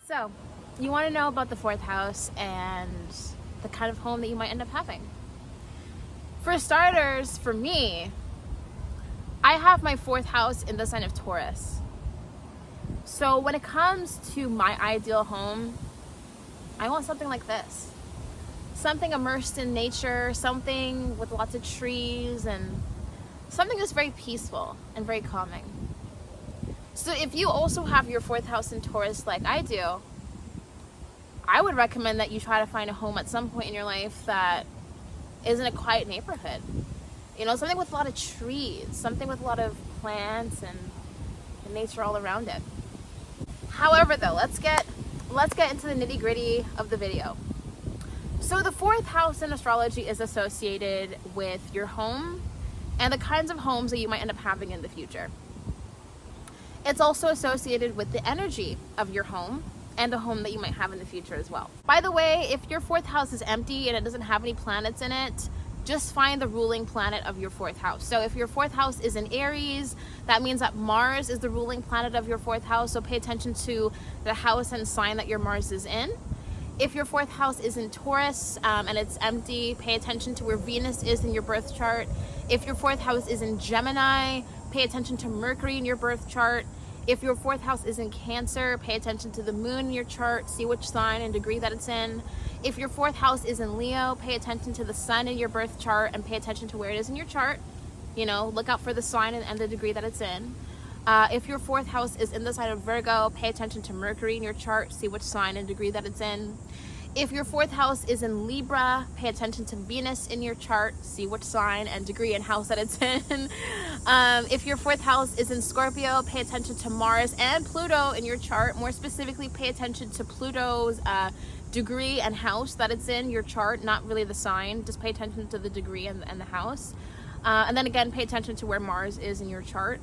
So, you want to know about the fourth house and the kind of home that you might end up having. For starters, for me, I have my fourth house in the sign of Taurus. So when it comes to my ideal home, I want something like this. Something immersed in nature, something with lots of trees, and something that's very peaceful and very calming. So if you also have your fourth house in Taurus like I do, I would recommend that you try to find a home at some point in your life that is in a quiet neighborhood. You know, something with a lot of trees, something with a lot of plants and nature all around it. However, though, let's get into the nitty-gritty of the video. So the fourth house in astrology is associated with your home and the kinds of homes that you might end up having in the future. It's also associated with the energy of your home and the home that you might have in the future as well. By the way, if your fourth house is empty and it doesn't have any planets in it, just find the ruling planet of your fourth house. So if your fourth house is in Aries, that means that Mars is the ruling planet of your fourth house. So pay attention to the house and sign that your Mars is in. If your fourth house is in Taurus and it's empty, pay attention to where Venus is in your birth chart. If your fourth house is in Gemini, pay attention to Mercury in your birth chart. If your fourth house is in Cancer, pay attention to the moon in your chart, see which sign and degree that it's in. If your fourth house is in Leo, pay attention to the sun in your birth chart and pay attention to where it is in your chart. You know, look out for the sign and the degree that it's in. If your fourth house is in the sign of Virgo, pay attention to Mercury in your chart, see which sign and degree that it's in. If your fourth house is in Libra, pay attention to Venus in your chart, see which sign and degree and house that it's in. If your fourth house is in Scorpio, pay attention to Mars and Pluto in your chart. More specifically, pay attention to Pluto's degree and house that it's in your chart, not really the sign. Just pay attention to the degree and the house. And then again, pay attention to where Mars is in your chart.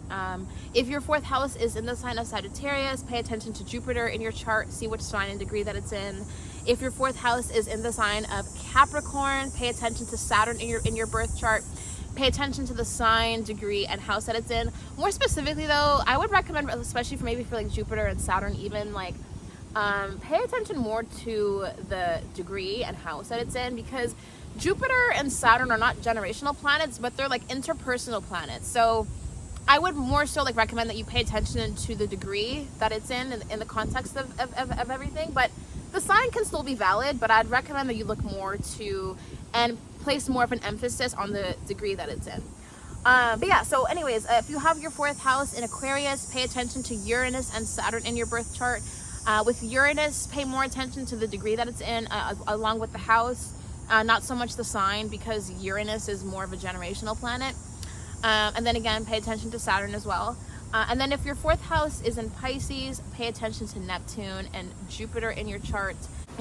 If your fourth house is in the sign of Sagittarius, pay attention to Jupiter in your chart, see which sign and degree that it's in. If your fourth house is in the sign of Capricorn, pay attention to Saturn in your birth chart. Pay attention to the sign, degree, and house that it's in. More specifically though, I would recommend, especially for like Jupiter and Saturn even, like pay attention more to the degree and house that it's in, because Jupiter and Saturn are not generational planets, but they're like interpersonal planets. So I would more so like recommend that you pay attention to the degree that it's in the context of everything. But the sign can still be valid, but I'd recommend that you look more to and place more of an emphasis on the degree that it's in. But yeah, so anyways, if you have your fourth house in Aquarius, pay attention to Uranus and Saturn in your birth chart. With Uranus, pay more attention to the degree that it's in, along with the house, not so much the sign, because Uranus is more of a generational planet. And then again, pay attention to Saturn as well. And then if your fourth house is in Pisces, pay attention to Neptune and Jupiter in your chart.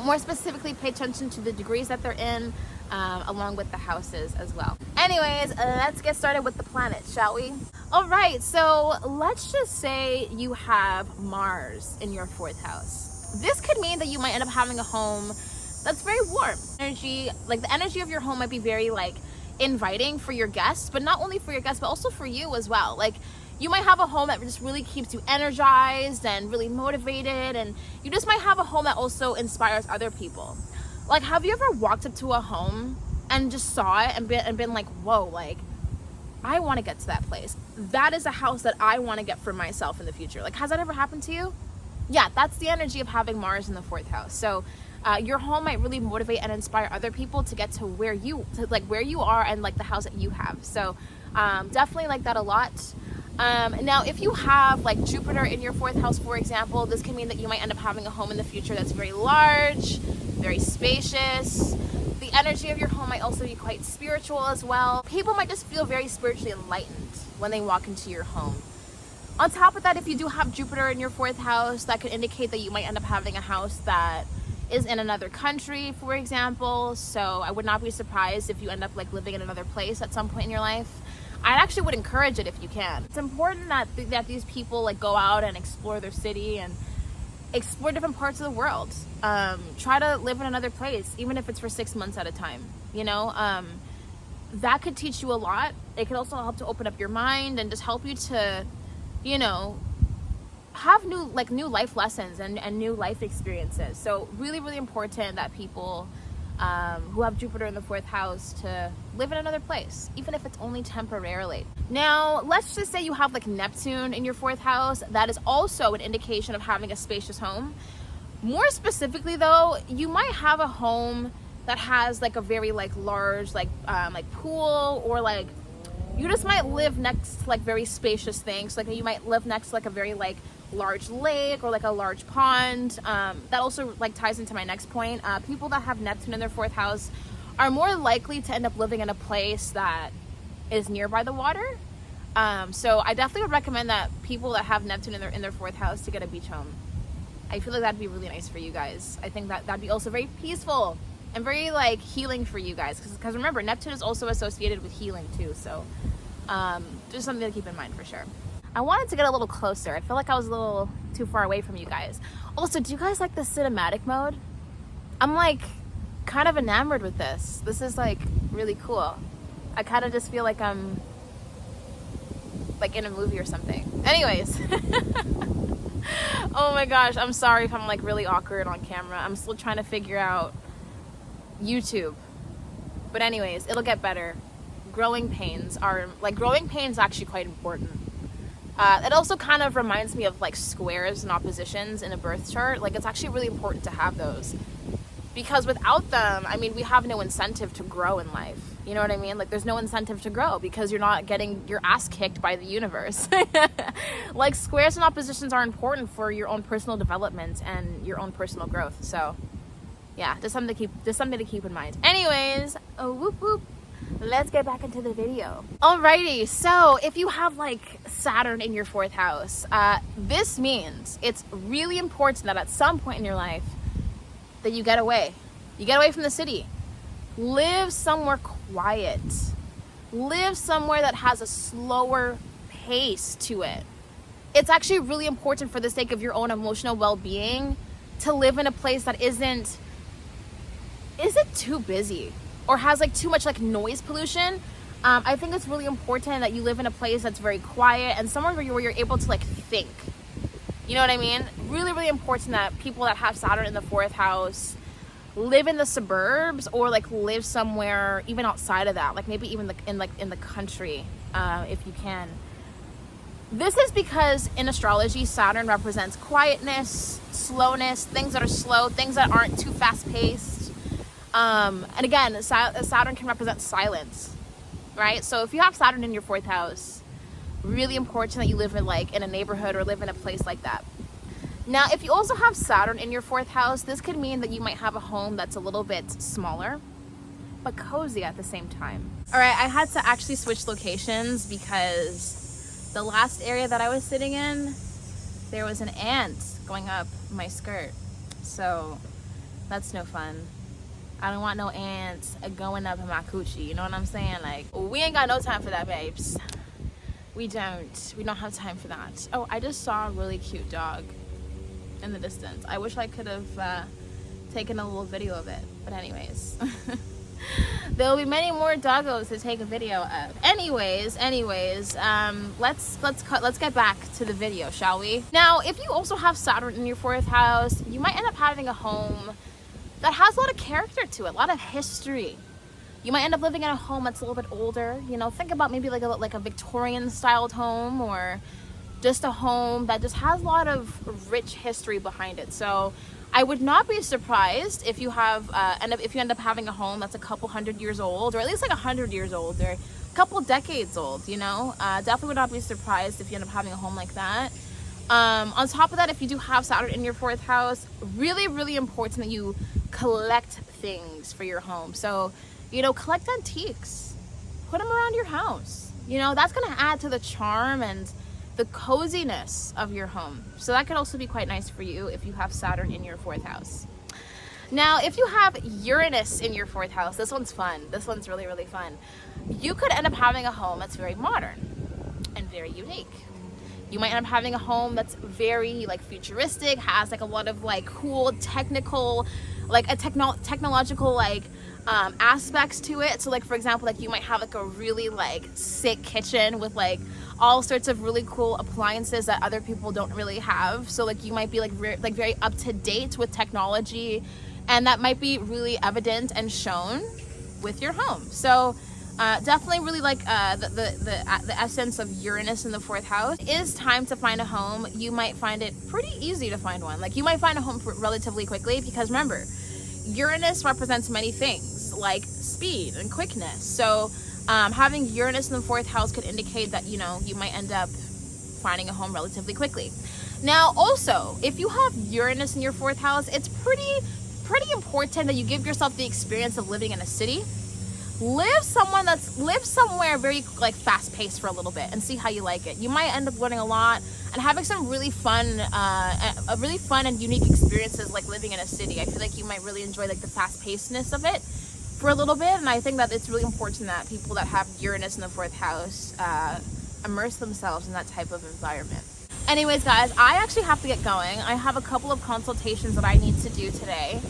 More specifically, pay attention to the degrees that they're in, along with the houses as well. Anyways, let's get started with the planets, shall we? All right, so let's just say you have Mars in your fourth house. This could mean that you might end up having a home that's very warm. Energy, like the energy of your home might be very like inviting for your guests, but not only for your guests, but also for you as well. Like you might have a home that just really keeps you energized and really motivated, and you just might have a home that also inspires other people. Like, have you ever walked up to a home and just saw it and been like, whoa, like I want to get to that place. That is a house that I want to get for myself in the future. Like, has that ever happened to you? Yeah, that's the energy of having Mars in the fourth house. So your home might really motivate and inspire other people to get to where you are and like the house that you have. So definitely like that a lot. Now, if you have like Jupiter in your fourth house, for example, this can mean that you might end up having a home in the future that's very large, very spacious. The energy of your home might also be quite spiritual as well. People might just feel very spiritually enlightened when they walk into your home. On top of that, if you do have Jupiter in your fourth house, that could indicate that you might end up having a house that is in another country, for example. So I would not be surprised if you end up like living in another place at some point in your life. I actually would encourage it if you can. It's important that these people like go out and explore their city and explore different parts of the world. Try to live in another place, even if it's for 6 months at a time. You know, that could teach you a lot. It could also help to open up your mind and just help you to, you know, have new life lessons and new life experiences. So really, really important that people who have Jupiter in the 4th house to live in another place, even if it's only temporarily. Now, let's just say you have like Neptune in your 4th house. That is also an indication of having a spacious home. More specifically though, you might have a home that has like a very like large like pool, or like you just might live next to like very spacious things. Like you might live next to like a very like large lake or like a large pond. That also like ties into my next point. People that have Neptune in their 4th house are more likely to end up living in a place that is nearby the water. So I definitely would recommend that people that have Neptune in their 4th house to get a beach home. I feel like that'd be really nice for you guys. I think that'd be also very peaceful and very like healing for you guys, because remember, Neptune is also associated with healing too. So just something to keep in mind for sure. I wanted to get a little closer. I feel like I was a little too far away from you guys. Also, do you guys like the cinematic mode? I'm like kind of enamored with this. This is like really cool. I kind of just feel like I'm like in a movie or something. Anyways. Oh my gosh, I'm sorry if I'm like really awkward on camera. I'm still trying to figure out YouTube. But anyways, it'll get better. Growing pains actually quite important. It also kind of reminds me of like squares and oppositions in a birth chart. Like it's actually really important to have those, because without them, I mean, we have no incentive to grow in life. You know what I mean? Like there's no incentive to grow because you're not getting your ass kicked by the universe. Like squares and oppositions are important for your own personal development and your own personal growth. So yeah, just something to keep in mind. Anyways, whoop whoop. Let's get back into the video. Alrighty, so if you have like Saturn in your 4th house, this means it's really important that at some point in your life that you get away. You get away from the city. Live somewhere quiet. Live somewhere that has a slower pace to it. It's actually really important for the sake of your own emotional well-being to live in a place that isn't too busy or has like too much like noise pollution. I think it's really important that you live in a place that's very quiet and somewhere where you're able to like think. You know what I mean? Really, really important that people that have Saturn in the 4th house live in the suburbs, or like live somewhere even outside of that, like maybe even in the country, if you can. This is because in astrology, Saturn represents quietness, slowness, things that are slow, things that aren't too fast-paced. And again, Saturn can represent silence, right? So if you have Saturn in your 4th house, really important that you live in a neighborhood or live in a place like that. Now, if you also have Saturn in your 4th house, this could mean that you might have a home that's a little bit smaller, but cozy at the same time. All right, I had to actually switch locations because the last area that I was sitting in, there was an ant going up my skirt. So that's no fun. I don't want no ants going up in my coochie, you know what I'm saying? Like, we ain't got no time for that, babes. We don't have time for that. Oh, I just saw a really cute dog in the distance. I wish I could have taken a little video of it, but anyways. There will be many more doggos to take a video of. Anyways, let's get back to the video, shall we? Now, if you also have Saturn in your 4th house, you might end up having a home that has a lot of character to it, a lot of history. You might end up living in a home that's a little bit older. You know, think about maybe like a Victorian styled home, or just a home that just has a lot of rich history behind it. So I would not be surprised if you have if you end up having a home that's a couple hundred years old, or at least like 100 years old, or a couple decades old. You know, definitely would not be surprised if you end up having a home like that. On top of that, if you do have Saturn in your 4th house, really, really important that you collect things for your home. So, you know, collect antiques, put them around your house. You know, that's going to add to the charm and the coziness of your home. So that could also be quite nice for you if you have Saturn in your 4th house. Now, if you have Uranus in your 4th house, this one's fun. This one's really, really fun. You could end up having a home that's very modern and very unique. You might end up having a home that's very like futuristic, has like a lot of like cool technical, like a technological like aspects to it. So like, for example, like you might have like a really like sick kitchen with like all sorts of really cool appliances that other people don't really have. So like you might be like very up to date with technology, and that might be really evident and shown with your home. So definitely really like the essence of Uranus in the 4th house. It is time to find a home. You might find it pretty easy to find one. Like you might find a home relatively quickly, because remember, Uranus represents many things like speed and quickness. So having Uranus in the 4th house could indicate that, you know, you might end up finding a home relatively quickly. Now also, if you have Uranus in your 4th house, it's pretty important that you give yourself the experience of living in a city. Live somewhere very like fast paced for a little bit and see how you like it. You might end up learning a lot and having some really fun and unique experiences like living in a city. I feel like you might really enjoy like the fast pacedness of it for a little bit, and I think that it's really important that people that have Uranus in the 4th house immerse themselves in that type of environment. Anyways guys, I actually have to get going. I have a couple of consultations that I need to do today.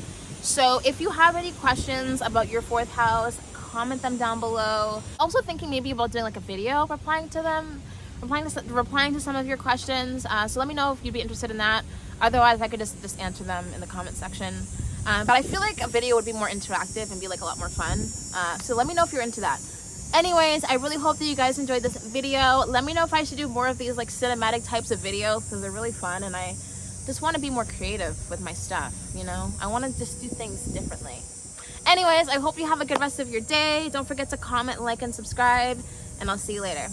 So if you have any questions about your 4th house, comment them down below. Also thinking maybe about doing like a video replying to some of your questions. So let me know if you'd be interested in that. Otherwise, I could just answer them in the comment section. But I feel like a video would be more interactive and be like a lot more fun. So let me know if you're into that. Anyways, I really hope that you guys enjoyed this video. Let me know if I should do more of these like cinematic types of videos, because they're really fun and I just want to be more creative with my stuff, you know? I want to just do things differently. Anyways, I hope you have a good rest of your day. Don't forget to comment, like, and subscribe, and I'll see you later.